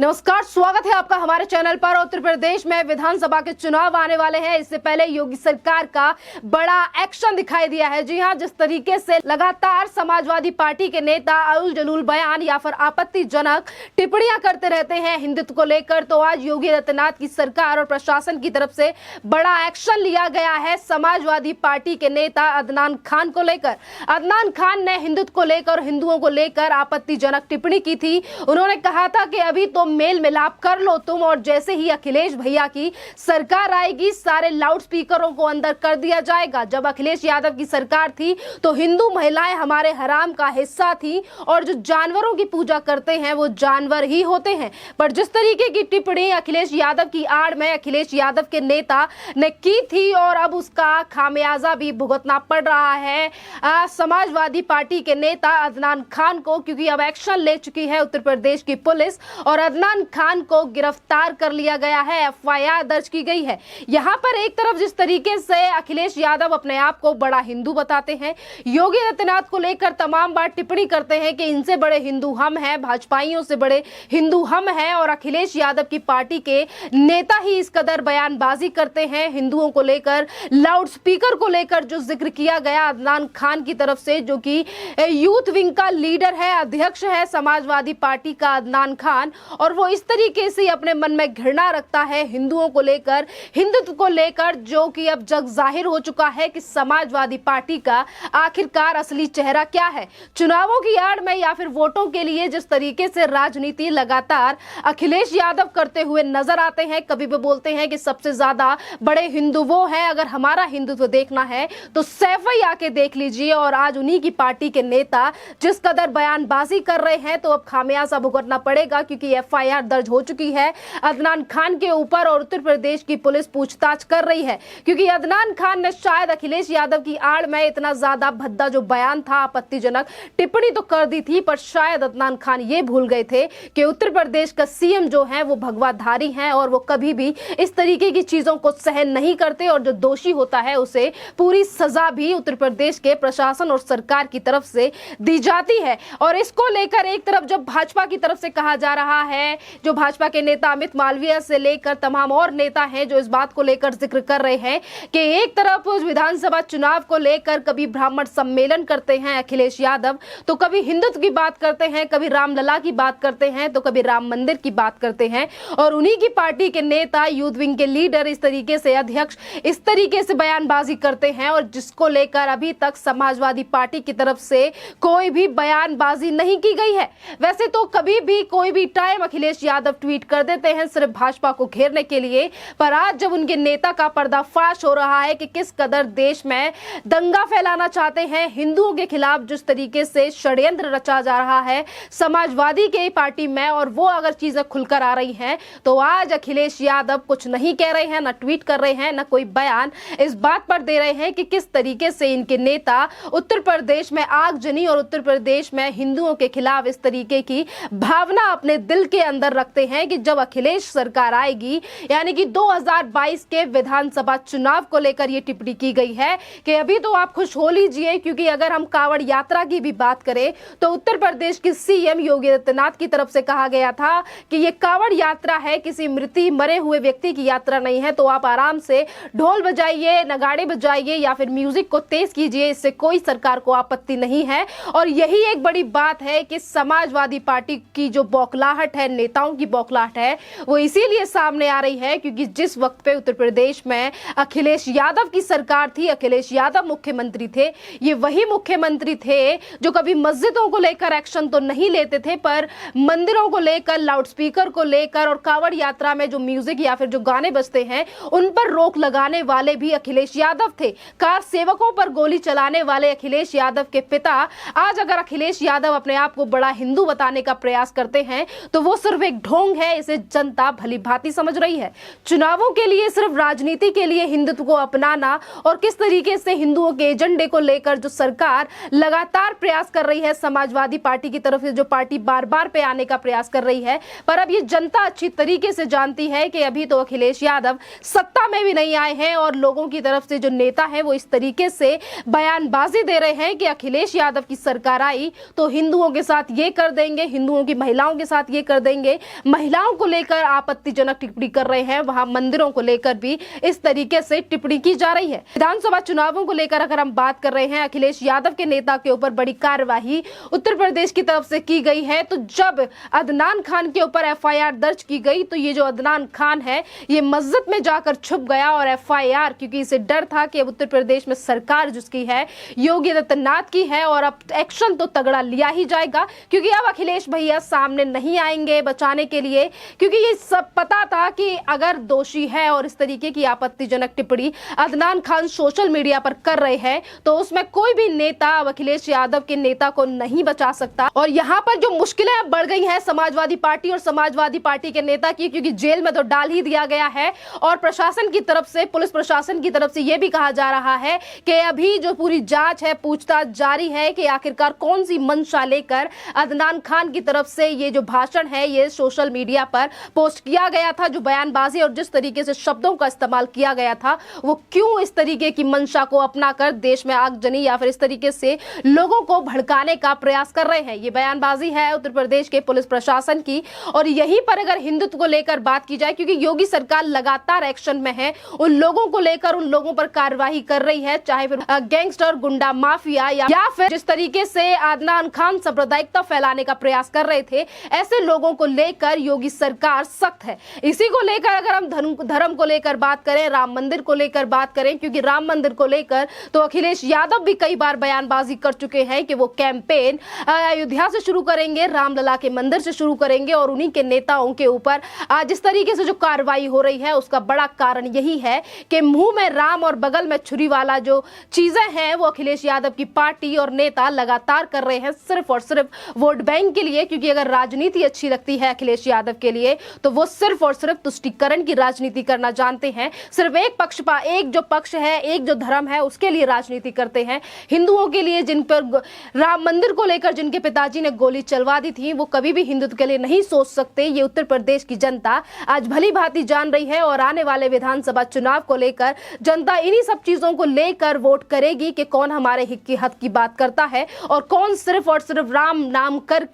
नमस्कार, स्वागत है आपका हमारे चैनल पर। उत्तर प्रदेश में विधानसभा के चुनाव आने वाले हैं। इससे पहले योगी सरकार का बड़ा एक्शन दिखाई दिया है। जी हां, जिस तरीके से लगातार समाजवादी पार्टी के नेता अउल जलूल बयान या फिर आपत्तिजनक टिप्पणियां करते रहते हैं हिंदुत्व को लेकर, तो आज योगी आदित्यनाथ की सरकार और प्रशासन की तरफ से बड़ा एक्शन लिया गया है समाजवादी पार्टी के नेता अदनान खान को लेकर। अदनान खान ने हिंदुत्व को लेकर, हिंदुओं को लेकर आपत्तिजनक टिप्पणी की थी। उन्होंने कहा था कि अभी तो मेल मिलाप कर लो तुम, और जैसे ही अखिलेश भैया की सरकार आएगी सारे लाउड स्पीकरों को अंदर कर दिया जाएगा। जब अखिलेश यादव की सरकार थी तो हिंदू महिलाएं हमारे हराम का हिस्सा थी, और जो जानवरों की पूजा करते हैं वो जानवर ही होते हैं। पर जिस तरीके की टिप्पणी अखिलेश यादव की आड़ में अखिलेश यादव के नेता ने की थी, और अब उसका खामियाजा भी भुगतना पड़ रहा है समाजवादी पार्टी के नेता अदनान खान को, क्योंकि अब एक्शन ले चुकी है उत्तर प्रदेश की पुलिस और अदनान खान को गिरफ्तार कर लिया गया है, एफआईआर दर्ज की गई है। यहाँ पर एक तरफ जिस तरीके से अखिलेश यादव अपने आप को बड़ा हिंदू बताते हैं, योगी आदित्यनाथ को लेकर तमाम बार टिप्पणी करते हैं कि इनसे बड़े हिंदू हम हैं, भाजपाइयों से बड़े हिंदू हम हैं, और अखिलेश यादव की पार्टी के नेता ही इस कदर बयानबाजी करते हैं हिंदुओं को लेकर, लाउड स्पीकर को लेकर जो जिक्र किया गया अदनान खान की तरफ से, जो कि यूथ विंग का लीडर है, अध्यक्ष है समाजवादी पार्टी का अदनान खान, और वो इस तरीके से अपने मन में घृणा रखता है हिंदुओं को लेकर, हिंदुत्व को लेकर, जो कि अब जग जाहिर हो चुका है कि समाजवादी पार्टी का आखिरकार असली चेहरा क्या है। चुनावों की आड़ में या फिर वोटों के लिए जिस तरीके से राजनीति लगातार अखिलेश यादव करते हुए नजर आते हैं, कभी भी बोलते हैं कि सबसे ज्यादा बड़े हिंदू वो हैं, अगर हमारा हिंदुत्व देखना है तो सैफई आके देख लीजिए, और आज उन्हीं की पार्टी के नेता जिस कदर बयानबाजी कर रहे हैं तो अब खामियाजा भुगतना पड़ेगा, क्योंकि एफआईआर दर्ज हो चुकी है अदनान खान के ऊपर और उत्तर प्रदेश की पुलिस पूछताछ कर रही है, क्योंकि अदनान खान ने शायद अखिलेश यादव की आड़ में इतना ज्यादा भद्दा जो बयान था, आपत्तिजनक टिप्पणी तो कर दी थी, पर शायद अदनान खान ये भूल गए थे कि उत्तर प्रदेश का सीएम जो है वो भगवाधारी हैं, और वो कभी भी इस तरीके की चीजों को सहन नहीं करते, और जो दोषी होता है उसे पूरी सजा भी उत्तर प्रदेश के प्रशासन और सरकार की तरफ से दी जाती है। और इसको लेकर एक तरफ जब भाजपा की तरफ से कहा जा रहा है, जो भाजपा के नेता अमित मालवीय से लेकर तमाम और नेता हैं जो इस बात को लेकर जिक्र कर रहे हैं कि एक तरफ विधानसभा चुनाव को लेकर कभी ब्राह्मण सम्मेलन करते हैं अखिलेश यादव, तो कभी हिंदुत्व की बात करते हैं, कभी रामलला की बात करते हैं, तो कभी राम मंदिर की बात करते हैं, और उन्हीं की पार्टी के नेता यूथ विंग के लीडर इस तरीके से अध्यक्ष इस तरीके से बयानबाजी करते हैं, और जिसको लेकर अभी तक समाजवादी पार्टी की तरफ से कोई भी बयानबाजी नहीं की गई है। वैसे तो कभी भी कोई भी टाइम अखिलेश यादव ट्वीट कर देते हैं सिर्फ भाजपा को घेरने के लिए, पर आज जब उनके नेता का पर्दाफाश हो रहा है कि किस कदर देश में दंगा फैलाना चाहते हैं, हिंदुओं के खिलाफ जिस तरीके से षड्यंत्र रचा जा रहा है समाजवादी के पार्टी में, और वो अगर चीजें खुलकर आ रही हैं, तो आज अखिलेश यादव कुछ नहीं कह रहे हैं, ना ट्वीट कर रहे हैं, ना कोई बयान इस बात पर दे रहे हैं कि किस तरीके से इनके नेता उत्तर प्रदेश में आगजनी और उत्तर प्रदेश में हिंदुओं के खिलाफ इस तरीके की भावना अपने दिल के अंदर रखते हैं कि जब अखिलेश सरकार आएगी, यानी कि 2022 के विधानसभा चुनाव को लेकर ये टिप्पणी की गई है कि अभी तो आप खुश हो लीजिए, क्योंकि अगर हम कांवड़ यात्रा की भी बात करें तो उत्तर प्रदेश के सीएम योगी आदित्यनाथ की तरफ से कहा गया था कि ये कांवड़ यात्रा है, किसी मरे हुए व्यक्ति की यात्रा नहीं है, तो आप आराम से ढोल बजाइए, नगाड़े बजाइए या फिर म्यूजिक को तेज कीजिए, इससे कोई सरकार को आपत्ति नहीं है। और यही एक बड़ी बात है कि समाजवादी पार्टी की जो बौखलाहट है, नेताओं की बौखलाहट है, वो इसीलिए सामने आ रही है क्योंकि जिस वक्त पे उत्तर प्रदेश में अखिलेश यादव की सरकार थी, अखिलेश यादव मुख्यमंत्री थे, ये वही मुख्यमंत्री थे जो कभी मस्जिदों को लेकर एक्शन तो नहीं लेते थे, पर मंदिरों को लेकर, लाउडस्पीकर को लेकर और कांवड़ यात्रा में जो म्यूजिक या फिर जो गाने बजते हैं उन पर रोक लगाने वाले भी अखिलेश यादव थे। कार सेवकों पर गोली चलाने वाले अखिलेश यादव के पिता आज अगर अखिलेश यादव अपने आप को बड़ा हिंदू बताने का प्रयास करते हैं तो वो सिर्फ एक ढोंग है, इसे जनता भली भांति समझ रही है। चुनावों के लिए सिर्फ राजनीति के लिए हिंदुत्व को अपनाना और किस तरीके से हिंदुओं के एजेंडे को लेकर जो सरकार लगातार प्रयास कर रही है, समाजवादी पार्टी की तरफ से जो पार्टी बार बार पे आने का प्रयास कर रही है, पर अब ये जनता अच्छी तरीके से जानती है कि अभी तो अखिलेश यादव सत्ता में भी नहीं आए हैं, और लोगों की तरफ से जो नेता है वो इस तरीके से बयानबाजी दे रहे हैं कि अखिलेश यादव की सरकार आई तो हिंदुओं के साथ ये कर देंगे, हिंदुओं की महिलाओं के साथ ये कर देंगे, करेंगे, महिलाओं को लेकर आपत्तिजनक टिप्पणी कर रहे हैं, वहां मंदिरों को लेकर भी इस तरीके से टिप्पणी की जा रही है। विधानसभा चुनावों को लेकर अगर हम बात कर रहे हैं, अखिलेश यादव के नेता के ऊपर बड़ी कार्यवाही उत्तर प्रदेश की तरफ से की गई है। तो जब अदनान खान के ऊपर एफआईआर दर्ज की गई तो ये जो अदनान खान है ये मस्जिद में जाकर छुप गया और एफआईआर, क्योंकि इसे डर था कि अब उत्तर प्रदेश में सरकार जिसकी है योगी आदित्यनाथ की है और अब एक्शन तो तगड़ा लिया ही जाएगा, क्योंकि अब अखिलेश भैया सामने नहीं आएंगे बचाने के लिए, क्योंकि ये सब पता था कि अगर दोषी है और इस तरीके की आपत्तिजनक टिप्पणी अदनान खान सोशल मीडिया पर कर रहे हैं तो उसमें कोई भी नेता अब अखिलेश यादव के नेता को नहीं बचा सकता। और यहाँ पर जो मुश्किलें अब बढ़ गई हैं समाजवादी पार्टी और समाजवादी पार्टी के नेता की, क्योंकि जेल में तो डाल ही दिया गया है और प्रशासन की तरफ से, पुलिस प्रशासन की तरफ से यह भी कहा जा रहा है कि अभी जो पूरी जांच है, पूछताछ जारी है कि आखिरकार कौन सी मंशा लेकर अदनान खान की तरफ से ये जो भाषण है ये सोशल मीडिया पर पोस्ट किया गया था, जो बयानबाजी और जिस तरीके से शब्दों का इस्तेमाल किया गया था वो क्यों इस तरीके की मंशा को अपनाकर देश में आगजनी या फिर इस तरीके से लोगों को भड़काने का प्रयास कर रहे हैं। ये बयानबाजी है उत्तर प्रदेश के पुलिस प्रशासन की। और यहीं पर अगर हिंदुत्व को लेकर बात की जाए, क्योंकि योगी सरकार लगातार एक्शन में है, उन लोगों को लेकर उन लोगों पर कार्रवाई कर रही है, चाहे फिर गैंगस्टर, गुंडा माफिया या फिर जिस तरीके से अदनान खान सांप्रदायिकता फैलाने का प्रयास कर रहे थे, ऐसे लोगों को लेकर योगी सरकार सख्त है। इसी को लेकर अगर हम धर्म को लेकर बात करें, राम मंदिर को लेकर बात करें, क्योंकि राम मंदिर को लेकर तो अखिलेश यादव भी कई बार बयानबाजी कर चुके हैं कि वो कैंपेन अयोध्या से शुरू करेंगे, रामलला के मंदिर से शुरू करेंगे और उन्हीं के नेताओं के ऊपर आज इस तरीके से जो कार्रवाई हो रही है उसका बड़ा कारण यही है कि मुंह में राम और बगल में छुरी वाला जो चीजें हैं वो अखिलेश यादव की पार्टी और नेता लगातार कर रहे हैं, सिर्फ और सिर्फ वोट बैंक के लिए। क्योंकि अगर राजनीति अच्छी लगती है अखिलेश यादव के लिए तो वो सिर्फ और सिर्फ तुष्टीकरण की राजनीति करना जानते हैं, सिर्फ एक जो पक्ष है, एक जो धर्म है उसके लिए राजनीति करते हैं। हिंदुओं के लिए, जिन पर राम मंदिर को लेकर जिनके पिताजी ने गोली चलवा दी थी, वो कभी भी हिंदुत्व के लिए नहीं सोच सकते। ये उत्तर प्रदेश की जनता आज भली भांति जान रही है और आने वाले विधानसभा चुनाव को लेकर जनता इन्हीं सब चीजों को लेकर वोट करेगी कि कौन हमारे हित की हक की बात करता है और कौन सिर्फ और सिर्फ राम नाम कर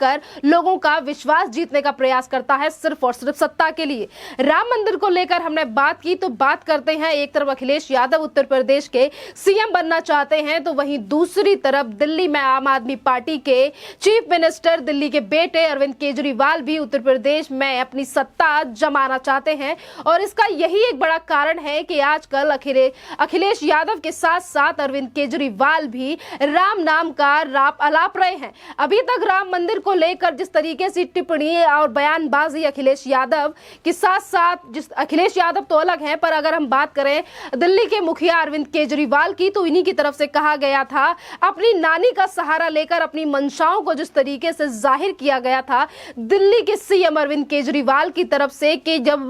लोगों का विश्वास जीतने का प्रयास करता है, सिर्फ और सिर्फ सत्ता के लिए। राम मंदिर को लेकर हमने बात की तो बात करते हैं, एक तरफ अखिलेश यादव उत्तर प्रदेश के सीएम बनना चाहते हैं तो वहीं दूसरी तरफ दिल्ली में आम आदमी पार्टी के चीफ मिनिस्टर, दिल्ली के बेटे अरविंद केजरीवाल भी उत्तर प्रदेश में अपनी सत्ता जमाना चाहते हैं। और इसका यही एक बड़ा कारण है कि आजकल अखिलेश यादव के साथ साथ अरविंद केजरीवाल भी राम नाम का आलाप रहे हैं। अभी तक राम मंदिर को लेकर जिस तरीके से टिप्पणी और बयानबाजी अखिलेश यादव के साथ साथ, जिस अखिलेश यादव तो अलग है, पर अगर हम बात करें दिल्ली के मुखिया अरविंद केजरीवाल की तो इन्हीं की तरफ से कहा गया था, अपनी नानी का सहारा लेकर अपनी मंशाओं को जिस तरीके से जाहिर किया गया था दिल्ली के सीएम अरविंद केजरीवाल की तरफ से कि जब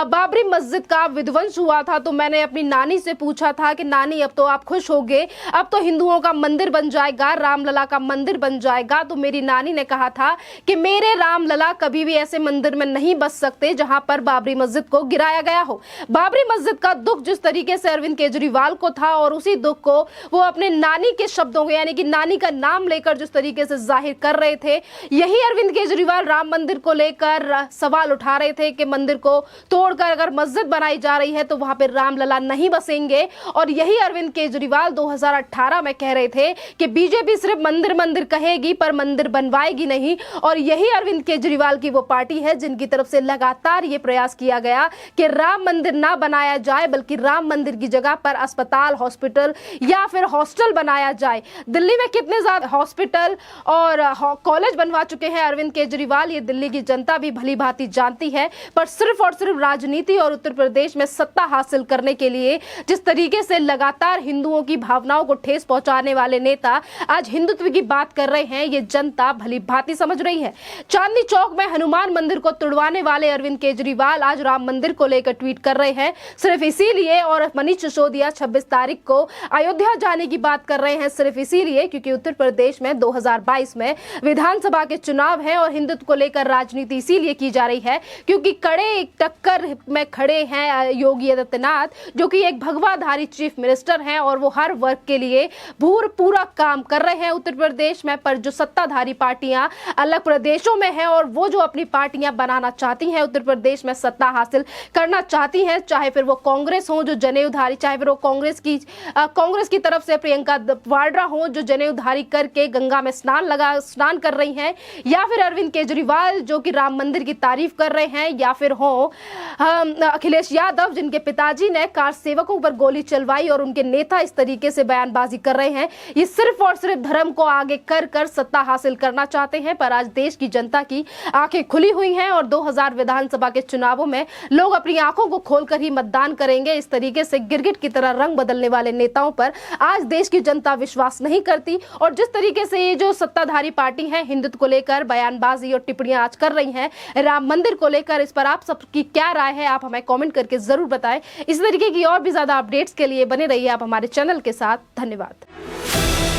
बाबरी मस्जिद का विध्वंस हुआ था तो मैंने अपनी नानी से पूछा था कि नानी अब तो आप खुश होगे, अब तो हिंदुओं का मंदिर बन जाएगा, रामलला का मंदिर बन जाएगा। तो मेरी नानी ने कहा था कि मेरे रामलला कभी भी ऐसे मंदिर में नहीं बस सकते जहां पर बाबरी मस्जिद को गिराया गया हो। बाबरी मस्जिद का दुख जिस तरीके से अरविंद केजरीवाल को था और उसी दुख को वो अपने नानी के शब्दों को, यानी कि नानी का नाम लेकर जिस तरीके से जाहिर कर रहे थे, यही अरविंद केजरीवाल राम मंदिर को लेकर सवाल उठा रहे थे कि मंदिर को तोड़कर अगर मस्जिद बनाई जा रही है तो वहां पर रामलला नहीं बसेंगे। और यही अरविंद केजरीवाल 2018 में कह रहे थे कि बीजेपी सिर्फ मंदिर मंदिर कहेगी पर मंदिर बनवाएगी नहीं। और यही अरविंद केजरीवाल की वो पार्टी है जिनकी तरफ से लगातार ये प्रयास किया गया कि राम मंदिर ना बनाया जाए बल्कि राम मंदिर की जगह पर अस्पताल, हॉस्पिटल या फिर हॉस्टल बनाया जाए। दिल्ली में कितने ज्यादा हॉस्पिटल और कॉलेज बनवा चुके हैं अरविंद केजरीवाल, ये दिल्ली की जनता भी भली भांति जानती है। पर सिर्फ और सिर्फ राजनीति और उत्तर प्रदेश में सत्ता हासिल करने के लिए जिस तरीके से लगातार हिंदुओं की भावनाओं को ठेस पहुंचाने वाले नेता आज हिंदुत्व की बात कर रहे हैं, ये जनता भली भांति समझ रही है। चांदनी चौक में हनुमान मंदिर को तुड़वाने वाले अरविंद केजरीवाल आज राम मंदिर को लेकर ट्वीट कर रहे हैं सिर्फ इसीलिए, और मनीष सिसोदिया 26 तारीख को अयोध्या जाने की बात कर रहे हैं सिर्फ इसीलिए क्योंकि उत्तर प्रदेश में 2022 में विधानसभा के चुनाव है और हिंदुत्व को लेकर राजनीति इसीलिए की जा रही है क्योंकि कड़े टक्कर में खड़े हैं योगी आदित्यनाथ, जो कि एक भगवाधारी चीफ मिनिस्टर हैं और वो हर वर्ग के लिए पूरा काम कर रहे हैं उत्तर प्रदेश में। पर जो सत्ताधारी पार्टियां अलग प्रदेशों में हैं और वो जो अपनी पार्टियां बनाना चाहती हैं, उत्तर प्रदेश में सत्ता हासिल करना चाहती हैं, चाहे फिर वो कांग्रेस हो जो जनेऊधारी, चाहे फिर वो कांग्रेस की तरफ से प्रियंका वाड्रा हो जो जनेऊधारी करके गंगा में स्नान कर रही हैं, या फिर अरविंद केजरीवाल जो कि राम मंदिर की तारीफ कर रहे हैं, या फिर हो अखिलेश यादव जिनके पिताजी ने कार सेवकों पर गोली चलवाई और उनके नेता इस तरीके से बयानबाजी कर रहे हैं। ये सिर्फ और सिर्फ धर्म को आगे कर सत्ता हासिल करना चाहते हैं। पर आज देश की जनता की आंखें खुली हुई हैं और 2000 विधानसभा के चुनावों में लोग अपनी आंखों को खोलकर ही मतदान करेंगे। इस तरीके से गिरगिट की तरह रंग बदलने वाले नेताओं पर आज देश की जनता विश्वास नहीं करती। और जिस तरीके से ये जो सत्ताधारी पार्टी है हिंदुत्व को लेकर बयानबाजी और टिप्पणियां आज कर रही हैं, राम मंदिर को लेकर, इस पर आप सबकी क्या राय है, आप हमें कमेंट करके जरूर बताएं। इस तरीके की और भी ज्यादा अपडेट्स के लिए बने रहिए आप हमारे चैनल के साथ। धन्यवाद।